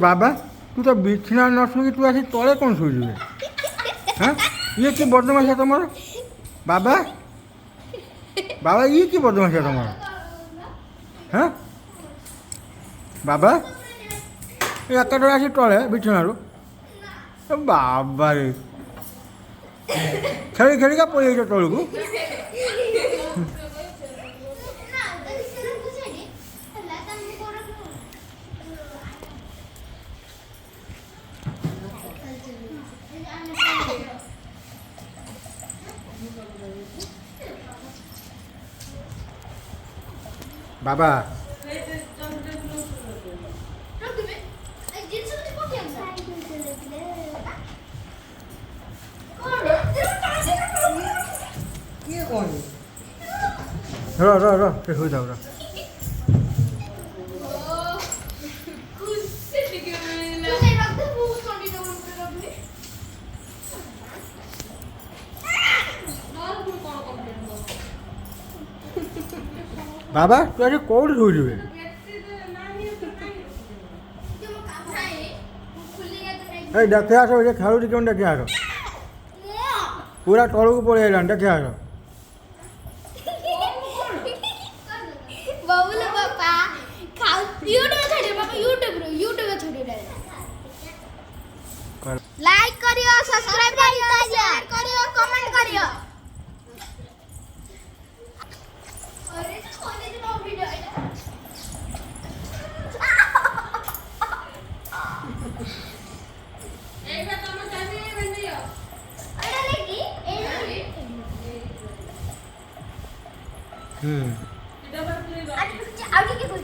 बाबा तू तो बिछना न शुई तू आसी तले कौन शुई हाँ ये कि बदमाश है तुम्हारा बाबा बाबा ये कि बदमाश है तुम्हारा हाँ बाबा एक आसी तले बिछनारू बाबा रे खेली खेली का पड़े तल को बाबा रो रो रो फिर हो जाओ रो बाबा तू आज कौन शुई देखे आस खेलुटी क्यों देखे आस पूरा तल को पड़े देखे आस बबुल पापा खाओ यूट्यूब छोड़ियो पापा यूट्यूब छोड़ियो लाइक करियो सब्सक्राइब करियो शेयर करियो कमेंट करियो अरे छोड़े दे वीडियो एक बार तुम चाबी बन दियो अरे लेकी हम्म आज